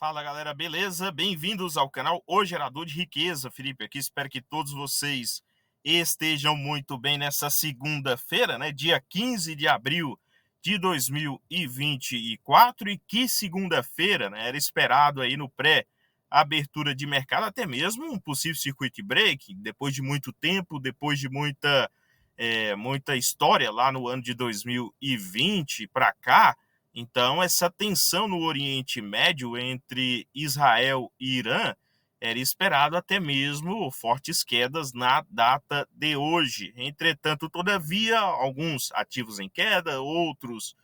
Fala galera, beleza? Bem-vindos ao canal O Gerador de Riqueza. Felipe aqui, espero que todos vocês estejam muito bem nessa segunda-feira, né? Dia 15 de abril de 2024. E que segunda-feira, né? Era esperado aí no pré-abertura de mercado, até mesmo um possível circuit break, depois de muito tempo, depois de muita história lá no ano de 2020 para cá. Então, essa tensão no Oriente Médio entre Israel e Irã era esperado até mesmo fortes quedas na data de hoje. Entretanto, todavia, alguns ativos em queda, outros,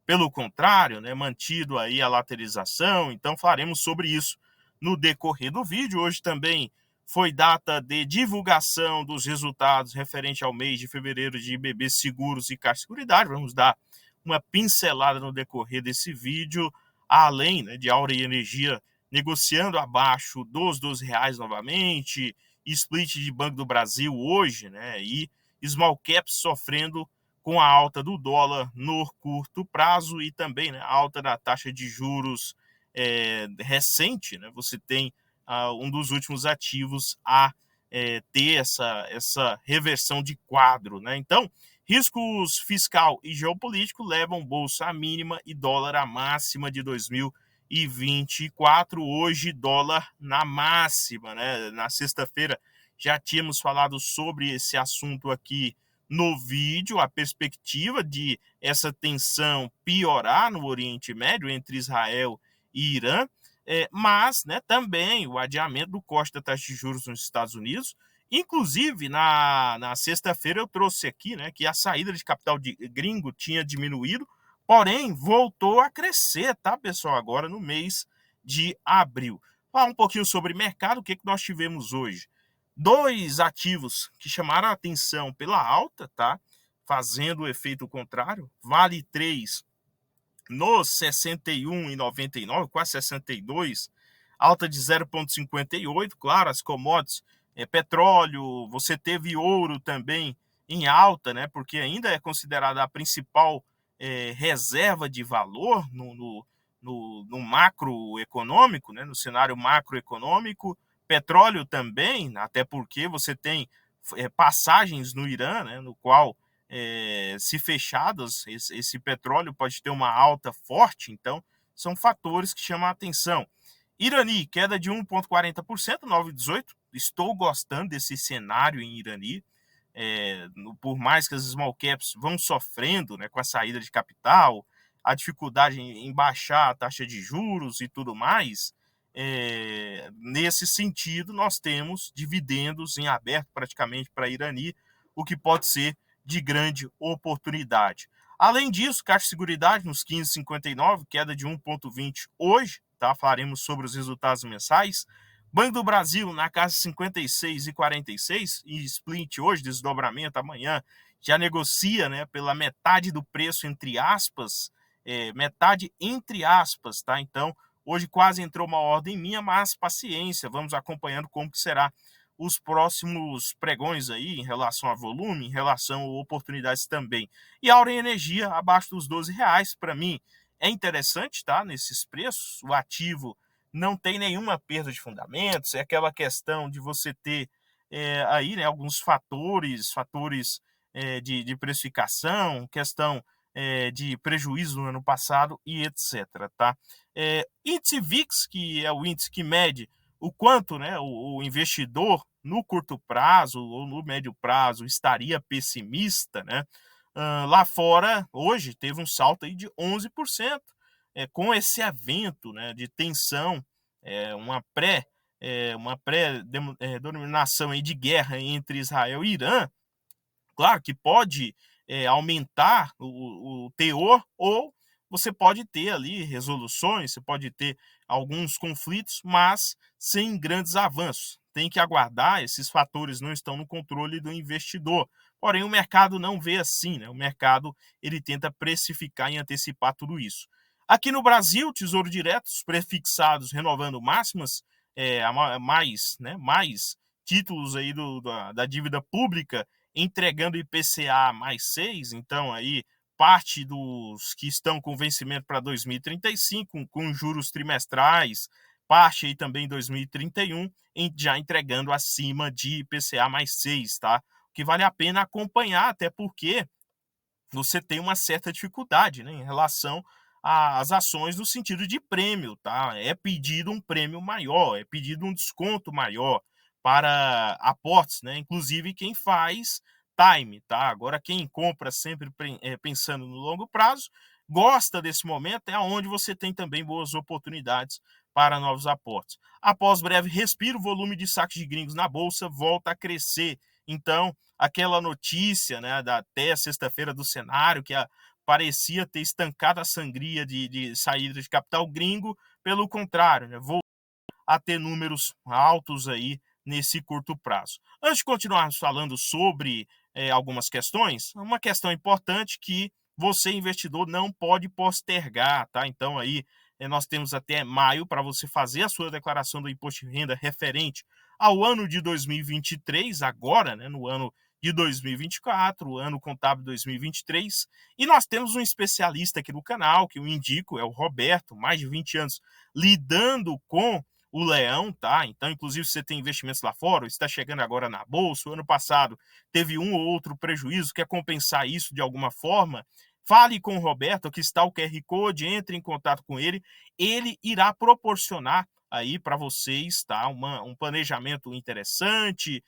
pelo contrário, né, mantido aí a lateralização. Então, falaremos sobre isso no decorrer do vídeo. Hoje também foi data de divulgação dos resultados referente ao mês de fevereiro de BB Seguros e Caixa Seguridade. Vamos dar uma pincelada no decorrer desse vídeo, além, né, de Áurea Energia negociando abaixo dos R$ 12 novamente, split de Banco do Brasil hoje, né, e small caps sofrendo com a alta do dólar no curto prazo e também, né, a alta da taxa de juros recente, né, você tem um dos últimos ativos a ter essa reversão de quadro, né? Então, riscos fiscal e geopolítico levam bolsa à mínima e dólar à máxima de 2024. Hoje, dólar na máxima, né? Na sexta-feira já tínhamos falado sobre esse assunto aqui no vídeo, a perspectiva de essa tensão piorar no Oriente Médio entre Israel e Irã, mas, né, também o adiamento do corte da taxa de juros nos Estados Unidos. Inclusive, na sexta-feira eu trouxe aqui, né, que a saída de capital gringo tinha diminuído, porém voltou a crescer, tá, pessoal, agora no mês de abril. Falar um pouquinho sobre mercado, o que nós tivemos hoje? Dois ativos que chamaram a atenção pela alta, tá, fazendo o efeito contrário. Vale 3 nos 61,99, quase 62, alta de 0,58. Claro, as commodities, petróleo, você teve ouro também em alta, né? Porque ainda é considerada a principal reserva de valor no macroeconômico, né? No cenário macroeconômico. Petróleo também, até porque você tem passagens no Irã, né? No qual se fechadas, esse petróleo pode ter uma alta forte. Então, são fatores que chamam a atenção. Irani, queda de 1,40%, 9,18%. Estou gostando desse cenário em Irani. Por mais que as small caps vão sofrendo, né, com a saída de capital, a dificuldade em baixar a taxa de juros e tudo mais, nesse sentido, nós temos dividendos em aberto praticamente para Irani, o que pode ser de grande oportunidade. Além disso, Caixa Seguridade nos 15,59, queda de 1,20 hoje, tá? Falaremos sobre os resultados mensais. Banco do Brasil na casa 56,46 e split hoje, desdobramento amanhã, já negocia, né, pela metade do preço, entre aspas, metade entre aspas, tá? Então, hoje quase entrou uma ordem minha, mas paciência, vamos acompanhando como que será os próximos pregões aí em relação a volume, em relação a oportunidades também. E a Áurea Energia abaixo dos R$ 12, para mim é interessante, tá? Nesses preços, o ativo não tem nenhuma perda de fundamentos, é aquela questão de você ter aí, né, alguns fatores de precificação, questão de prejuízo no ano passado e etc. Tá? Índice VIX, que é o índice que mede o quanto, né, o investidor no curto prazo ou no médio prazo estaria pessimista, né? Lá fora, hoje, teve um salto aí de 11%, com esse evento, né, de tensão, uma pré-denominação de guerra entre Israel e Irã. Claro que pode aumentar o teor, ou você pode ter ali resoluções, você pode ter alguns conflitos, mas sem grandes avanços. Tem que aguardar, esses fatores não estão no controle do investidor. Porém, o mercado não vê assim, né? O mercado ele tenta precificar e antecipar tudo isso. Aqui no Brasil, Tesouro Direto, os prefixados renovando máximas, mais títulos aí da dívida pública entregando IPCA mais 6, então aí parte dos que estão com vencimento para 2035, com juros trimestrais parte aí também em 2031, já entregando acima de IPCA mais 6, tá? O que vale a pena acompanhar, até porque você tem uma certa dificuldade, né, em relação às ações no sentido de prêmio, tá? É pedido um prêmio maior, é pedido um desconto maior para aportes, né? Inclusive quem faz time, tá? Agora quem compra sempre pensando no longo prazo, gosta desse momento, é onde você tem também boas oportunidades para novos aportes. Após breve respiro, o volume de saques de gringos na bolsa volta a crescer. Então, aquela notícia, né, da até sexta-feira do cenário, que parecia ter estancado a sangria de saída de capital gringo, pelo contrário, né, voltou a ter números altos aí nesse curto prazo. Antes de continuarmos falando sobre algumas questões, uma questão importante que você, investidor, não pode postergar, tá? Então aí nós temos até maio para você fazer a sua declaração do imposto de renda referente ao ano de 2023, agora, né, no ano de 2024, o ano contábil 2023, e nós temos um especialista aqui no canal, que eu indico, é o Roberto, mais de 20 anos lidando com o leão, tá? Então, inclusive, você tem investimentos lá fora, está chegando agora na bolsa, o ano passado teve um ou outro prejuízo, quer compensar isso de alguma forma, fale com o Roberto, aqui está o QR Code, entre em contato com ele, ele irá proporcionar aí para vocês, tá? Um planejamento interessante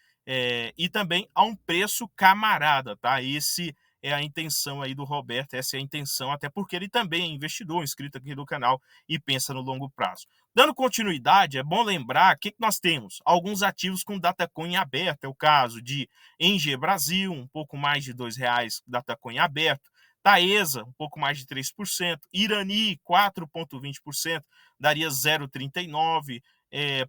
e também a um preço camarada, tá? Esse é a intenção aí do Roberto, essa é a intenção, até porque ele também é investidor, inscrito aqui no canal e pensa no longo prazo. Dando continuidade, é bom lembrar que nós temos alguns ativos com Datacoin aberto, é o caso de Engie Brasil, um pouco mais de R$2 Datacoin aberto, Taesa, um pouco mais de 3%, Irani, 4,20%, daria 0,39%,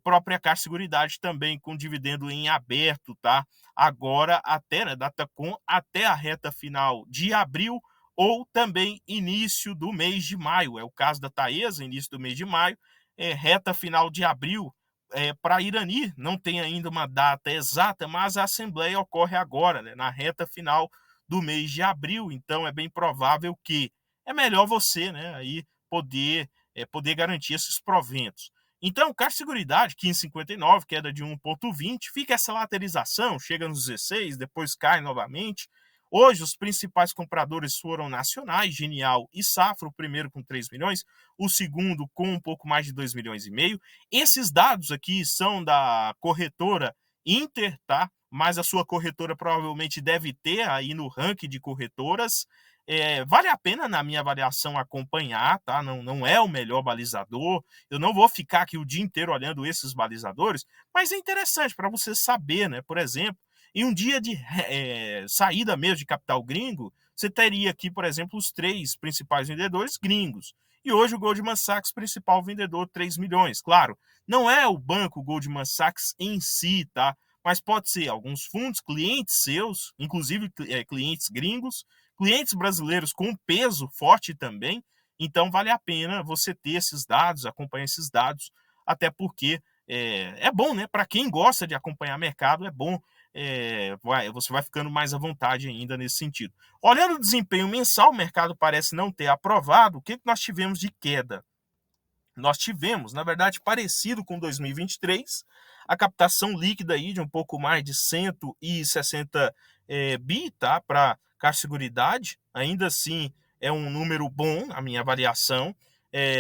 própria Caixa Seguridade também com dividendo em aberto, tá? Agora até, né, Datacom, até a reta final de abril ou também início do mês de maio. É o caso da Taesa, início do mês de maio, reta final de abril. Para Irani, não tem ainda uma data exata, mas a assembleia ocorre agora, né, na reta final do mês de abril, então é bem provável que é melhor você, né, aí poder garantir esses proventos. Então, Caixa Seguridade, 15,59, queda de 1,20, fica essa lateralização, chega nos 16, depois cai novamente. Hoje, os principais compradores foram Nacionais, Genial e Safra, o primeiro com 3 milhões, o segundo com um pouco mais de 2,5 milhões. Esses dados aqui são da corretora Inter, tá? Mas a sua corretora provavelmente deve ter aí no ranking de corretoras. Vale a pena, na minha avaliação, acompanhar, tá? Não é o melhor balizador. Eu não vou ficar aqui o dia inteiro olhando esses balizadores, mas é interessante para você saber, né? Por exemplo, em um dia de saída mesmo de capital gringo, você teria aqui, por exemplo, os 3 principais vendedores gringos. E hoje o Goldman Sachs, principal vendedor, 3 milhões. Claro, não é o banco Goldman Sachs em si, tá? Mas pode ser alguns fundos, clientes seus, inclusive clientes gringos, clientes brasileiros com peso forte também. Então, vale a pena você ter esses dados, acompanhar esses dados, até porque é bom, né? Para quem gosta de acompanhar mercado, é bom. Você vai ficando mais à vontade ainda nesse sentido. Olhando o desempenho mensal, o mercado parece não ter aprovado. O que nós tivemos de queda? Nós tivemos, na verdade, parecido com 2023, a captação líquida aí de um pouco mais de 160 bi, tá, para Caixa Seguridade. Ainda assim, é um número bom, a minha avaliação.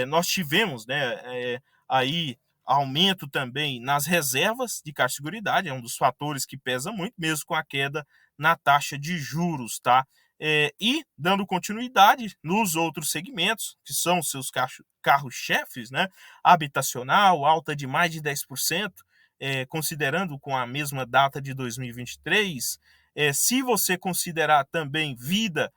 Nós tivemos, né, aí aumento também nas reservas de Caixa Seguridade, é um dos fatores que pesa muito, mesmo com a queda na taxa de juros, tá? E dando continuidade nos outros segmentos, que são seus carros-chefes, né? Habitacional, alta de mais de 10%, considerando com a mesma data de 2023. Se você considerar também vida,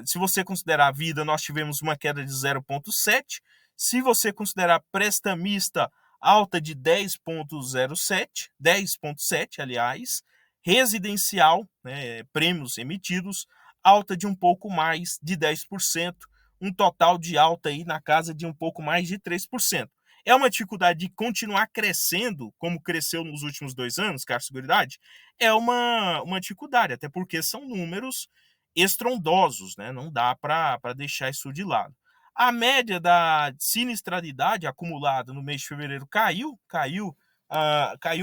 se você considerar vida, nós tivemos uma queda de 0,7%. Se você considerar prestamista, alta de 10,07, aliás, residencial, né, prêmios emitidos, alta de um pouco mais de 10%, um total de alta aí na casa de um pouco mais de 3%. É uma dificuldade de continuar crescendo, como cresceu nos últimos 2 anos, Caixa Seguridade? É uma dificuldade, até porque são números estrondosos, né? Não dá para deixar isso de lado. A média da sinistralidade acumulada no mês de fevereiro caiu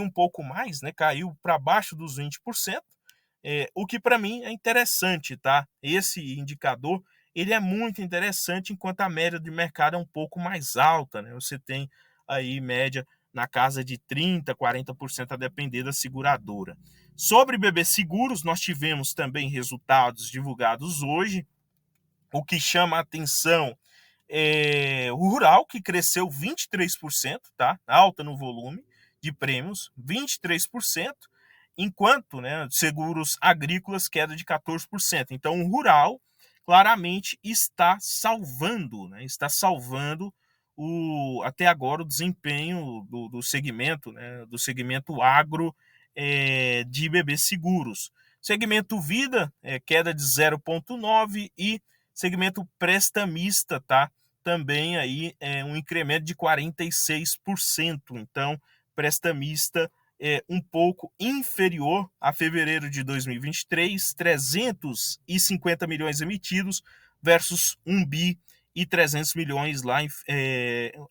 um pouco mais, né? Caiu para baixo dos 20%, o que para mim é interessante, tá? Esse indicador ele é muito interessante, enquanto a média de mercado é um pouco mais alta, né? Você tem aí média na casa de 30%, 40% a depender da seguradora. Sobre BB Seguros, nós tivemos também resultados divulgados hoje. O que chama a atenção é o rural, que cresceu 23%, tá? Alta no volume de prêmios, 23%, enquanto, né, seguros agrícolas queda de 14%. Então, o rural claramente está salvando, né? Está salvando até agora o desempenho do segmento, né, do segmento agro de BB Seguros. Segmento vida, queda de 0,9%, e segmento prestamista, tá? Também aí um incremento de 46%. Então, prestamista um pouco inferior a fevereiro de 2023, 350 milhões emitidos versus 1 bi e 300 milhões lá,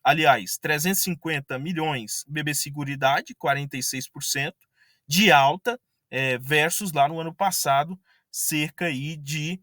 aliás, 350 milhões BB Seguridade, 46% de alta, versus lá no ano passado, cerca aí de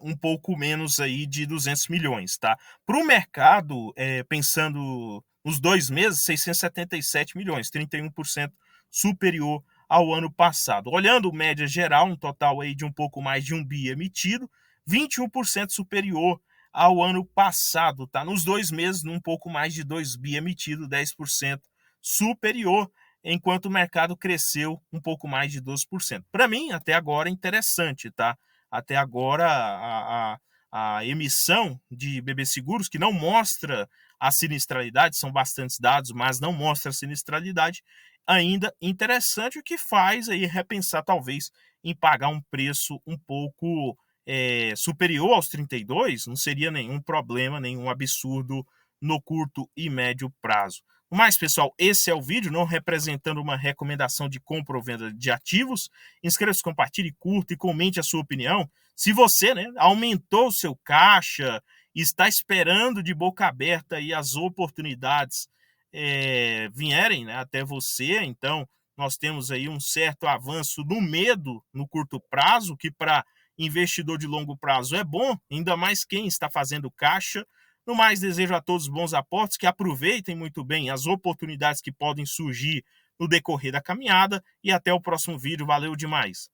um pouco menos aí de 200 milhões, tá? Para o mercado, pensando nos 2 meses, 677 milhões, 31% superior ao ano passado. Olhando média geral, um total aí de um pouco mais de 1 bi emitido, 21% superior ao ano passado, tá? Nos 2 meses, um pouco mais de 2 bi emitido, 10% superior, enquanto o mercado cresceu um pouco mais de 12%. Para mim, até agora, é interessante, tá? Até agora, a emissão de BB Seguros, que não mostra a sinistralidade, são bastantes dados, mas não mostra a sinistralidade, ainda interessante, o que faz aí repensar talvez em pagar um preço um pouco superior aos 32, não seria nenhum problema, nenhum absurdo no curto e médio prazo. Mas, pessoal, esse é o vídeo, não representando uma recomendação de compra ou venda de ativos. Inscreva-se, compartilhe, curta e comente a sua opinião. Se você, né, aumentou o seu caixa, está esperando de boca aberta aí as oportunidades vierem, né, até você, então nós temos aí um certo avanço do medo no curto prazo, que para investidor de longo prazo é bom, ainda mais quem está fazendo caixa. No mais, desejo a todos bons aportes, que aproveitem muito bem as oportunidades que podem surgir no decorrer da caminhada, e até o próximo vídeo. Valeu demais!